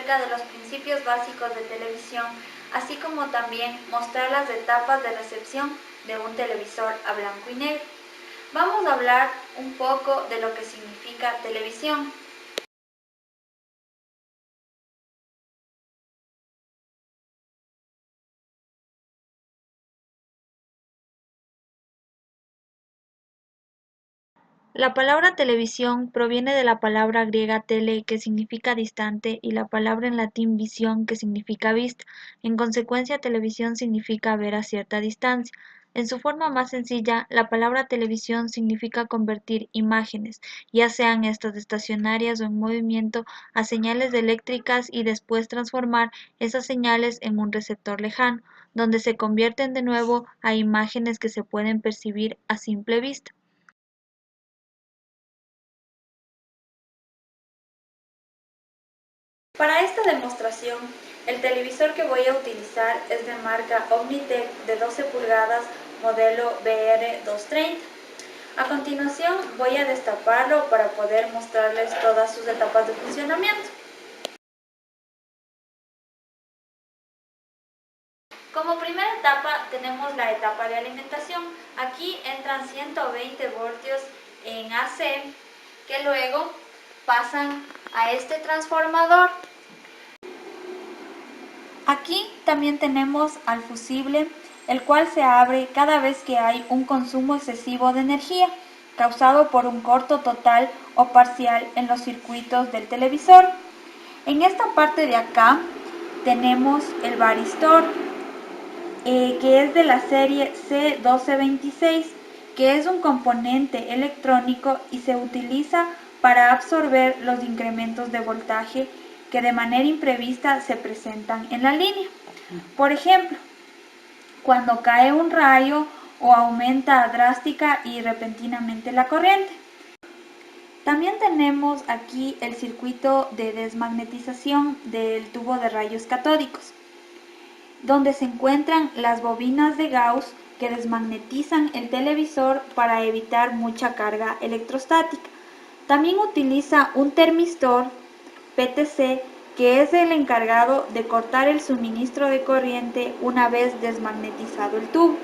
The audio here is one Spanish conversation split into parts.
acerca de los principios básicos de televisión, así como también mostrar las etapas de recepción de un televisor a blanco y negro. Vamos a hablar un poco de lo que significa televisión. La palabra televisión proviene de la palabra griega tele, que significa distante, y la palabra en latín visión, que significa vista. En consecuencia, televisión significa ver a cierta distancia. En su forma más sencilla, la palabra televisión significa convertir imágenes, ya sean estas estacionarias o en movimiento, a señales eléctricas y después transformar esas señales en un receptor lejano, donde se convierten de nuevo a imágenes que se pueden percibir a simple vista. Para esta demostración, el televisor que voy a utilizar es de marca Omnitech de 12 pulgadas, modelo BR230. A continuación voy a destaparlo para poder mostrarles todas sus etapas de funcionamiento. Como primera etapa tenemos la etapa de alimentación. Aquí entran 120 voltios en AC que luego pasan a este transformador. Aquí también tenemos al fusible, el cual se abre cada vez que hay un consumo excesivo de energía, causado por un corto total o parcial en los circuitos del televisor. En esta parte de acá tenemos el varistor, que es de la serie C1226, que es un componente electrónico y se utiliza para absorber los incrementos de voltaje que de manera imprevista se presentan en la línea. Por ejemplo, cuando cae un rayo o aumenta drástica y repentinamente la corriente. También tenemos aquí el circuito de desmagnetización del tubo de rayos catódicos, donde se encuentran las bobinas de Gauss que desmagnetizan el televisor para evitar mucha carga electrostática. También utiliza un termistor PTC, que es el encargado de cortar el suministro de corriente una vez desmagnetizado el tubo.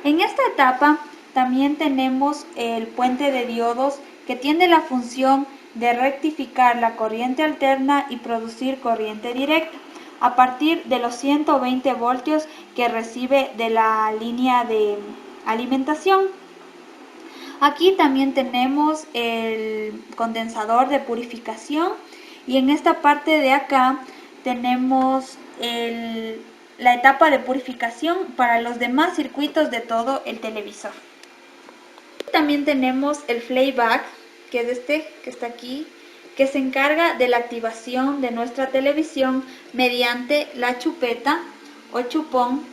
En esta etapa también tenemos el puente de diodos, que tiene la función de rectificar la corriente alterna y producir corriente directa a partir de los 120 voltios que recibe de la línea de alimentación. Aquí también tenemos el condensador de purificación y en esta parte de acá tenemos la etapa de purificación para los demás circuitos de todo el televisor. También tenemos el playback, que es este que está aquí, que se encarga de la activación de nuestra televisión mediante la chupeta o chupón.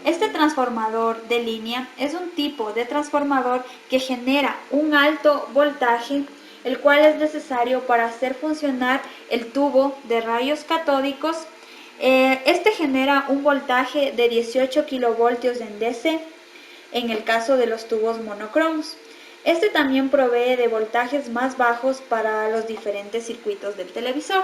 Este transformador de línea es un tipo de transformador que genera un alto voltaje, el cual es necesario para hacer funcionar el tubo de rayos catódicos. Este genera un voltaje de 18 kilovoltios en DC, en el caso de los tubos monocromos. Este también provee de voltajes más bajos para los diferentes circuitos del televisor.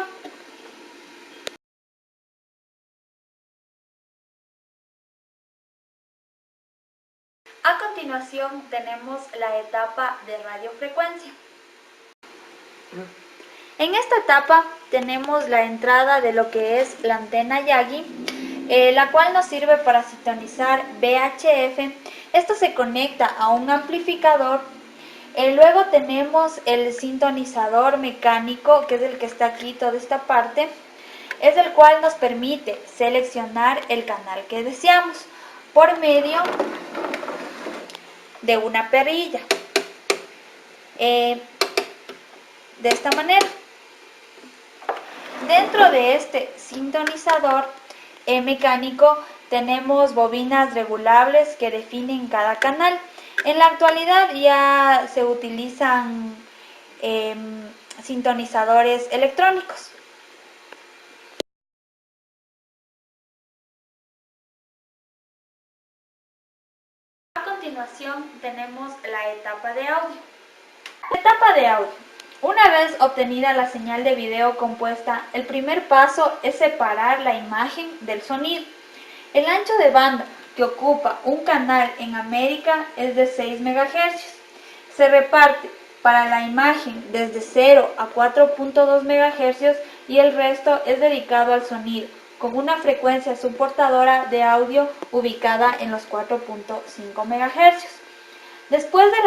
A continuación tenemos la etapa de radiofrecuencia. En esta etapa tenemos la entrada de lo que es la antena Yagi, la cual nos sirve para sintonizar VHF. Esto se conecta a un amplificador. Luego tenemos el sintonizador mecánico, que es el que está aquí, toda esta parte, es el cual nos permite seleccionar el canal que deseamos por medio de una perilla. De esta manera. Dentro de este sintonizador mecánico tenemos bobinas regulables que definen cada canal. En la actualidad ya se utilizan sintonizadores electrónicos. A continuación tenemos la etapa de audio. Etapa de audio. Una vez obtenida la señal de video compuesta, el primer paso es separar la imagen del sonido. El ancho de banda que ocupa un canal en América es de 6 MHz. Se reparte para la imagen desde 0 a 4.2 MHz y el resto es dedicado al sonido, con una frecuencia soportadora de audio ubicada en los 4.5 MHz. Después de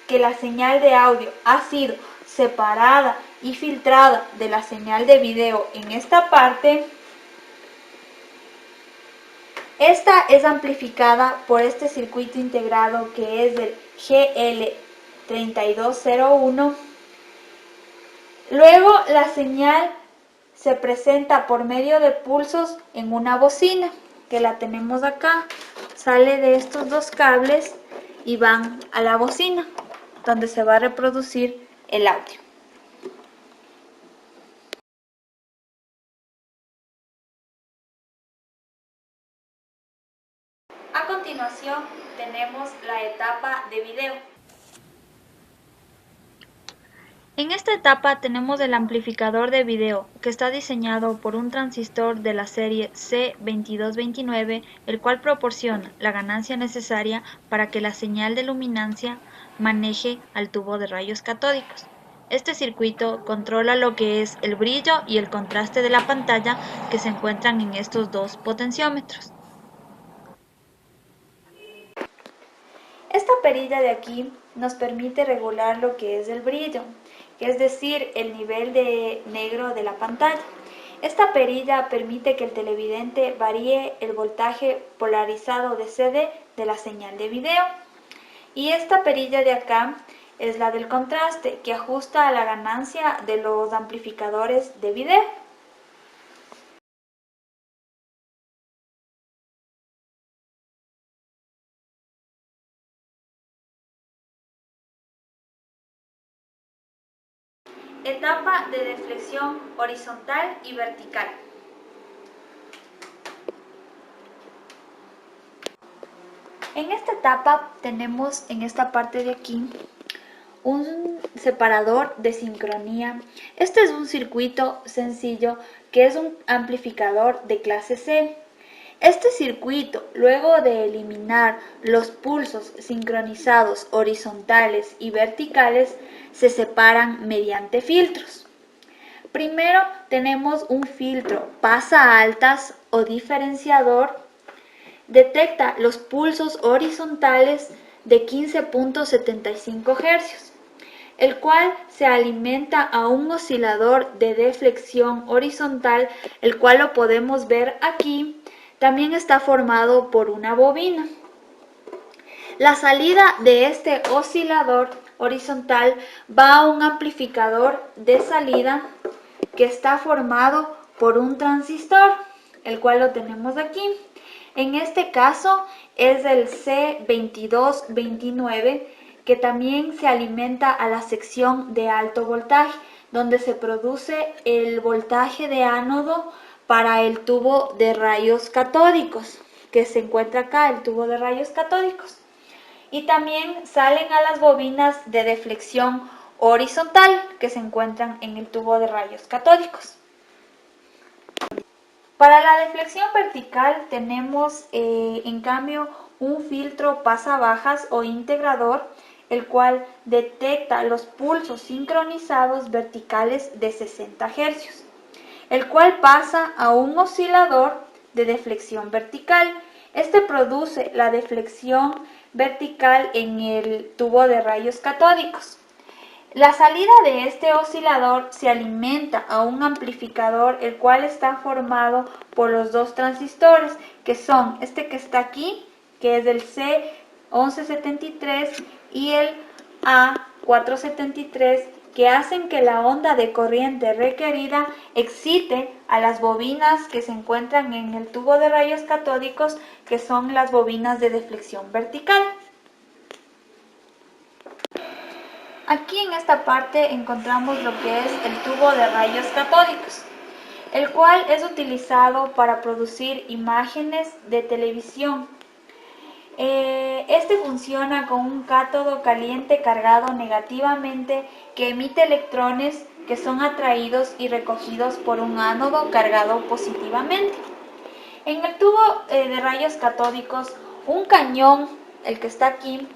que la señal de audio ha sido separada y filtrada de la señal de video en esta parte, esta es amplificada por este circuito integrado que es del GL3201. Luego la señal se presenta por medio de pulsos en una bocina, que la tenemos acá. Sale de estos dos cables y van a la bocina, donde se va a reproducir el audio. A continuación tenemos la etapa de video. En esta etapa tenemos el amplificador de video, que está diseñado por un transistor de la serie C2229, el cual proporciona la ganancia necesaria para que la señal de luminancia maneje al tubo de rayos catódicos. Este circuito controla lo que es el brillo y el contraste de la pantalla que se encuentran en estos dos potenciómetros. Esta perilla de aquí nos permite regular lo que es el brillo, es decir, el nivel de negro de la pantalla. Esta perilla permite que el televidente varíe el voltaje polarizado de CD de la señal de video. Y esta perilla de acá es la del contraste, que ajusta a la ganancia de los amplificadores de video. Etapa de deflexión horizontal y vertical. En esta etapa tenemos en esta parte de aquí un separador de sincronía. Este es un circuito sencillo que es un amplificador de clase C. Este circuito, luego de eliminar los pulsos sincronizados horizontales y verticales, se separan mediante filtros. Primero tenemos un filtro pasa altas o diferenciador. Detecta los pulsos horizontales de 15.75 Hz, el cual se alimenta a un oscilador de deflexión horizontal, el cual lo podemos ver aquí. También está formado por una bobina. La salida de este oscilador horizontal va a un amplificador de salida que está formado por un transistor, el cual lo tenemos aquí. En este caso es el C2229, que también se alimenta a la sección de alto voltaje, donde se produce el voltaje de ánodo para el tubo de rayos catódicos, que se encuentra acá, el tubo de rayos catódicos. Y también salen a las bobinas de deflexión horizontal, que se encuentran en el tubo de rayos catódicos. Para la deflexión vertical tenemos en cambio un filtro pasabajas o integrador, el cual detecta los pulsos sincronizados verticales de 60 Hz, el cual pasa a un oscilador de deflexión vertical. Este produce la deflexión vertical en el tubo de rayos catódicos. La salida de este oscilador se alimenta a un amplificador, el cual está formado por los dos transistores, que son este que está aquí, que es el C1173, y el A473, que hacen que la onda de corriente requerida excite a las bobinas que se encuentran en el tubo de rayos catódicos, que son las bobinas de deflexión vertical. Aquí en esta parte encontramos lo que es el tubo de rayos catódicos, el cual es utilizado para producir imágenes de televisión. Este funciona con un cátodo caliente cargado negativamente que emite electrones que son atraídos y recogidos por un ánodo cargado positivamente. En el tubo de rayos catódicos, un cañón, el que está aquí,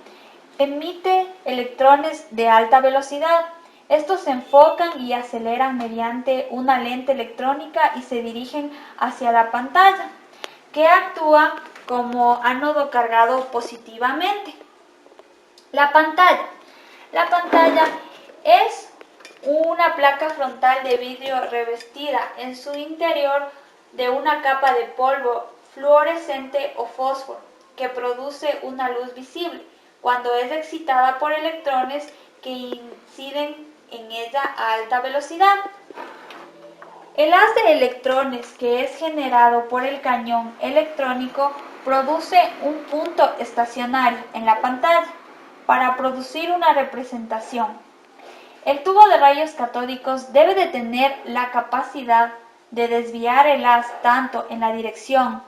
emite electrones de alta velocidad. Estos se enfocan y aceleran mediante una lente electrónica y se dirigen hacia la pantalla, que actúa como ánodo cargado positivamente. La pantalla. La pantalla es una placa frontal de vidrio revestida en su interior de una capa de polvo fluorescente o fósforo que produce una luz visible cuando es excitada por electrones que inciden en ella a alta velocidad. El haz de electrones que es generado por el cañón electrónico produce un punto estacionario en la pantalla para producir una representación. El tubo de rayos catódicos debe de tener la capacidad de desviar el haz tanto en la dirección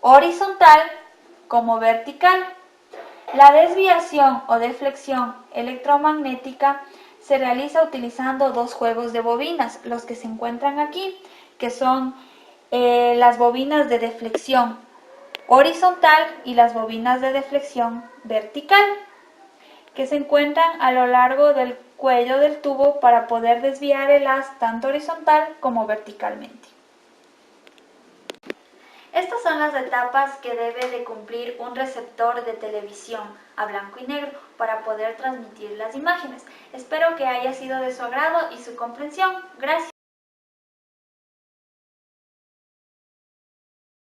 horizontal como vertical. La desviación o deflexión electromagnética se realiza utilizando dos juegos de bobinas, los que se encuentran aquí, que son las bobinas de deflexión horizontal y las bobinas de deflexión vertical, que se encuentran a lo largo del cuello del tubo para poder desviar el haz tanto horizontal como verticalmente. Estas son las etapas que debe de cumplir un receptor de televisión a blanco y negro para poder transmitir las imágenes. Espero que haya sido de su agrado y su comprensión. Gracias.